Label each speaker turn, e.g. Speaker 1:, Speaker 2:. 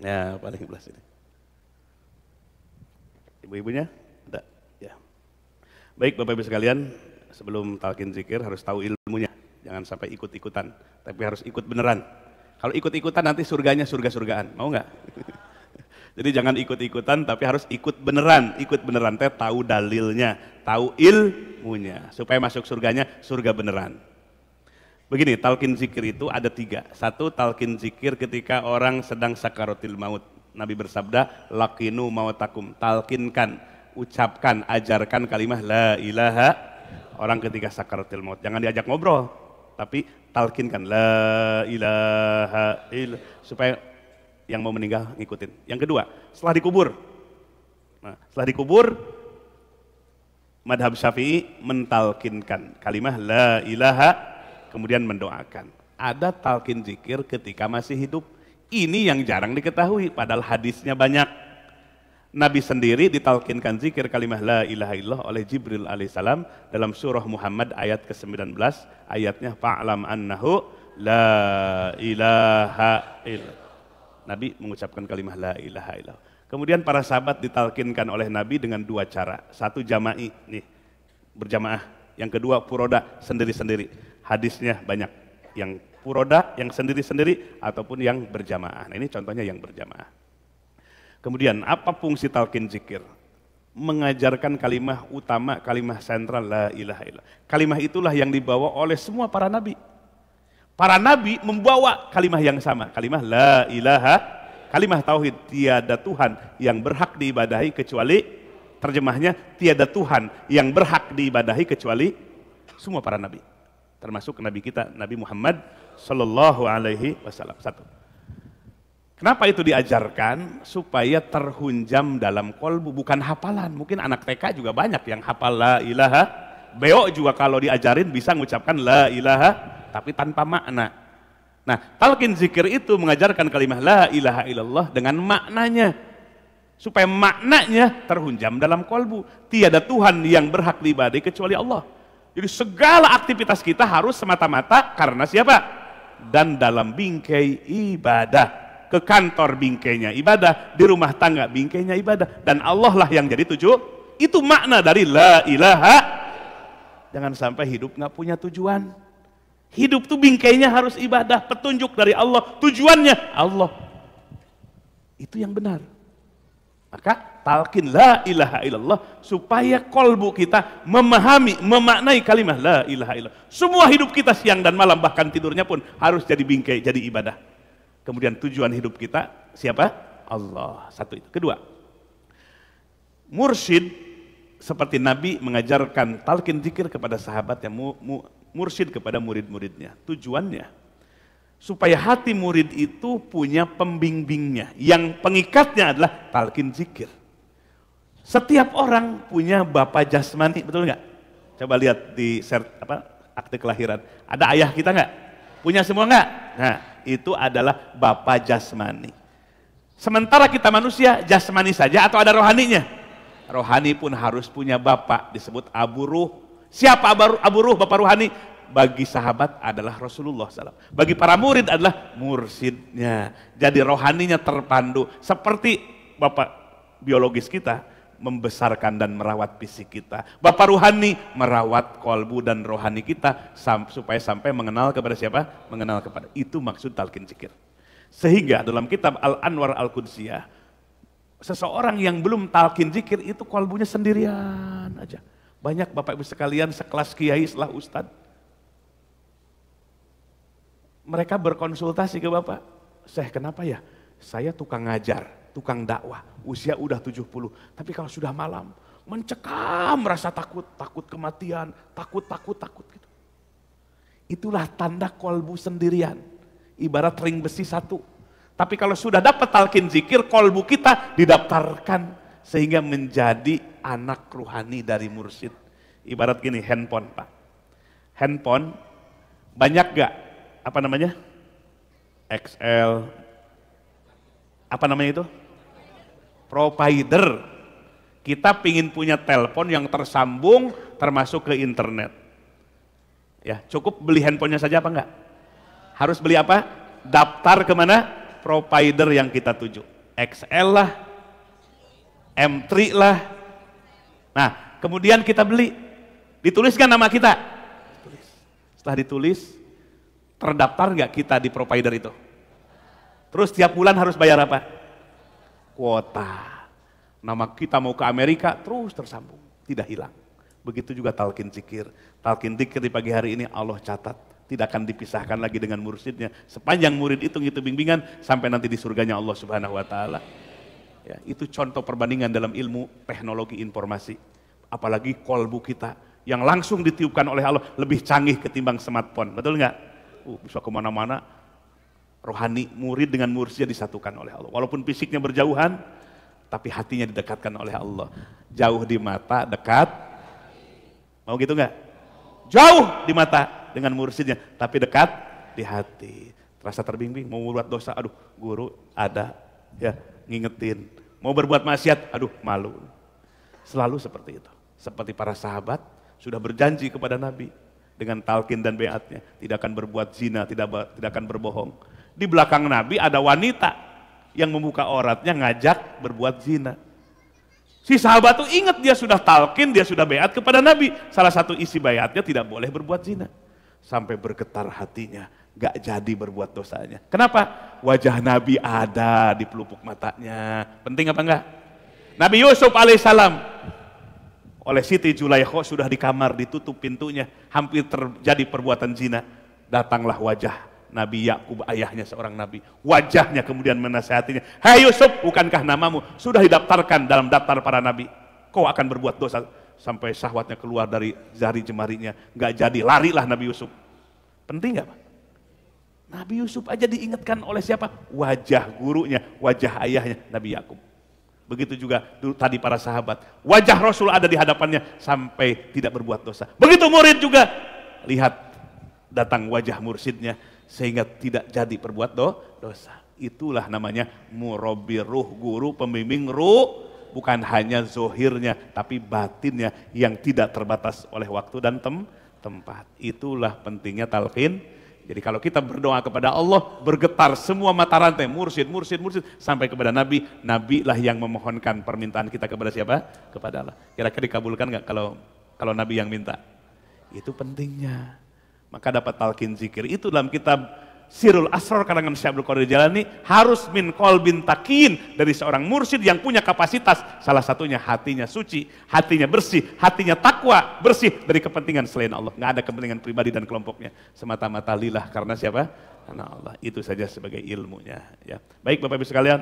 Speaker 1: Ya, paling belas ini. Ibu-ibunya? Ada? Ya. Baik Bapak Ibu sekalian, sebelum talqin zikir harus tahu ilmunya. Jangan sampai ikut-ikutan, tapi harus ikut beneran. Kalau ikut-ikutan nanti surganya surga-surgaan, mau nggak? Jadi jangan ikut-ikutan, tapi harus ikut beneran. Ikut beneran teh tahu dalilnya, tahu ilmunya, supaya masuk surganya surga beneran. Begini, talqin zikir itu ada 3. Satu, talqin zikir ketika orang sedang sakaratil maut. Nabi bersabda, laqinu mautakum, talqinkan, ucapkan, ajarkan kalimah la ilaha orang ketika sakaratil maut. Jangan diajak ngobrol, tapi talqinkan la ilaha illallah supaya yang mau meninggal ngikutin. Yang kedua, setelah dikubur. Nah, setelah dikubur, madhab Syafi'i mentalkinkan kalimah la ilaha, kemudian mendoakan. Ada talqin zikir ketika masih hidup. Ini yang jarang diketahui, padahal hadisnya banyak. Nabi sendiri ditalkinkan zikir kalimah la ilaha illallah oleh Jibril alaihissalam dalam surah Muhammad ayat ke-19, ayatnya fa'lam annahu la ilaha illallah. Nabi mengucapkan kalimah la ilaha illallah. Kemudian para sahabat ditalkinkan oleh Nabi dengan 2 cara. Satu jama'i, nih berjamaah. Yang kedua furoda, sendiri-sendiri. Hadisnya banyak. Yang furoda, yang sendiri-sendiri, ataupun yang berjamaah. Nah, ini contohnya yang berjamaah. Kemudian apa fungsi talqin zikir? Mengajarkan kalimah utama, kalimah sentral la ilaha illallah. Kalimah itulah yang dibawa oleh semua para nabi. Para nabi membawa kalimah yang sama, kalimah la ilaha, kalimah tauhid, tiada Tuhan yang berhak diibadahi kecuali, terjemahnya tiada Tuhan yang berhak diibadahi kecuali semua para nabi. Termasuk nabi kita, Nabi Muhammad sallallahu alaihi wasallam. Satu. Kenapa itu diajarkan? Supaya terhunjam dalam kolbu, bukan hafalan. Mungkin anak TK juga banyak yang hafal la ilaha. Beo juga kalau diajarin bisa mengucapkan la ilaha, tapi tanpa makna. Nah, talqin zikir itu mengajarkan kalimah la ilaha illallah dengan maknanya. Supaya maknanya terhunjam dalam kolbu. Tiada Tuhan yang berhak diibadahi kecuali Allah. Jadi segala aktivitas kita harus semata-mata karena siapa? Dan dalam bingkai ibadah. Ke kantor bingkainya ibadah, di rumah tangga bingkainya ibadah, dan Allah lah yang jadi tujuan. Itu makna dari la ilaha. Jangan sampai hidup nggak punya tujuan. Hidup tuh bingkainya harus ibadah, petunjuk dari Allah, tujuannya Allah. Itu yang benar. Maka talqin la ilaha illallah supaya kolbu kita memahami, memaknai kalimah la ilaha illallah. Semua hidup kita siang dan malam, bahkan tidurnya pun harus jadi bingkai, jadi ibadah. Kemudian tujuan hidup kita siapa? Allah. Satu itu. Kedua, mursyid seperti Nabi mengajarkan talqin zikir kepada sahabat yang mursyid kepada murid-muridnya. Tujuannya supaya hati murid itu punya pembimbingnya, yang pengikatnya adalah talqin zikir. Setiap orang punya bapak jasmani, betul nggak? Coba lihat di akte kelahiran. Ada ayah kita nggak? Punya semua nggak? Nah, itu adalah bapak jasmani. Sementara kita manusia jasmani saja atau ada rohaninya? Rohani pun harus punya bapak, disebut Abu Ruh. Siapa Abu Ruh, bapak rohani? Bagi sahabat adalah Rasulullah SAW. Bagi para murid adalah mursyidnya. Jadi rohaninya terpandu. Seperti bapak biologis kita membesarkan dan merawat fisik kita. Bapak rohani merawat kolbu dan rohani kita supaya sampai mengenal kepada siapa? Mengenal kepada. Itu maksud talqin zikir. Sehingga dalam kitab Al-Anwar Al-Qudsiyah, seseorang yang belum talqin zikir itu kolbunya sendirian aja. Banyak bapak ibu sekalian sekelas kiai setelah ustadz. Mereka berkonsultasi ke bapak, Syekh kenapa ya? Saya tukang ngajar, tukang dakwah, usia udah 70, tapi kalau sudah malam, mencekam rasa takut, takut kematian, takut gitu. Itulah tanda kolbu sendirian, ibarat ring besi satu. Tapi kalau sudah dapat talqin zikir, kolbu kita didaftarkan, sehingga menjadi anak ruhani dari mursyid. Ibarat gini, handphone Pak. Handphone, banyak gak? Apa namanya? XL, apa namanya itu? Provider. Kita pingin punya telepon yang tersambung termasuk ke internet. Ya, cukup beli handphonenya saja apa enggak? Harus beli apa? Daftar kemana? provider yang kita tuju. XL lah, M3 lah. Nah, kemudian kita beli. Dituliskan nama kita. Setelah ditulis, terdaftar nggak kita di provider itu? Terus tiap bulan harus bayar apa? Kuota. Nama kita mau ke Amerika, terus tersambung. Tidak hilang. Begitu juga talqin zikir. Talqin zikir di pagi hari ini Allah catat. Tidak akan dipisahkan lagi dengan mursidnya. Sepanjang murid itu bimbingan sampai nanti di surganya Allah Subhanahu wa Ta'ala. Ya, itu contoh perbandingan dalam ilmu teknologi informasi. Apalagi kolbu kita yang langsung ditiupkan oleh Allah lebih canggih ketimbang smartphone. Betul nggak? Bisa kemana-mana. Rohani murid dengan mursidnya disatukan oleh Allah. Walaupun fisiknya berjauhan, tapi hatinya didekatkan oleh Allah. Jauh di mata, dekat. Mau gitu nggak? Jauh di mata dengan mursidnya, tapi dekat di hati. Terasa terbimbing, mau berbuat dosa, aduh guru ada, ya ngingetin. Mau berbuat maksiat, aduh malu. Selalu seperti itu. Seperti para sahabat sudah berjanji kepada Nabi dengan talqin dan beatnya, tidak akan berbuat zina, tidak akan berbohong. Di belakang Nabi ada wanita yang membuka auratnya ngajak berbuat zina. Si sahabat tuh ingat dia sudah talqin, dia sudah beat kepada Nabi. Salah satu isi beatnya tidak boleh berbuat zina. Sampai bergetar hatinya, gak jadi berbuat dosanya. Kenapa? Wajah Nabi ada di pelupuk matanya. Penting apa enggak? Nabi Yusuf alaihissalam oleh Siti Zulaikha sudah di kamar, ditutup pintunya, hampir terjadi perbuatan zina. Datanglah wajah Nabi Yakub, ayahnya seorang nabi. Wajahnya kemudian menasihatinya, "Hai Yusuf, bukankah namamu sudah didaftarkan dalam daftar para nabi? Kau akan berbuat dosa." Sampai syahwatnya keluar dari jari jemarinya, nggak jadi, larilah Nabi Yusuf. Penting nggak Pak? Nabi Yusuf aja diingatkan oleh siapa? Wajah gurunya, wajah ayahnya, Nabi Yakub. Begitu juga dulu tadi para sahabat, wajah Rasul ada di hadapannya sampai tidak berbuat dosa. Begitu murid juga, lihat datang wajah mursidnya sehingga tidak jadi berbuat dosa. Itulah namanya murabbi ruh, guru pembimbing ruh, bukan hanya zohirnya tapi batinnya yang tidak terbatas oleh waktu dan tempat. Itulah pentingnya talqin. Jadi kalau kita berdoa kepada Allah, bergetar semua mata rantai, mursid sampai kepada Nabi. Nabi lah yang memohonkan permintaan kita kepada siapa? Kepada Allah. Kira-kira dikabulkan nggak kalau Nabi yang minta? Itu pentingnya. Maka dapat talqin zikir. Itu dalam kitab Sirul Asrar karangan Syekh Abdul Qadir Jalani, harus min qalbin takin, dari seorang mursyid yang punya kapasitas. Salah satunya hatinya suci, hatinya bersih, hatinya takwa, bersih dari kepentingan selain Allah. Nggak ada kepentingan pribadi dan kelompoknya. Semata-mata lillah, karena siapa? Karena Allah. Itu saja sebagai ilmunya. Ya. Baik Bapak Ibu sekalian.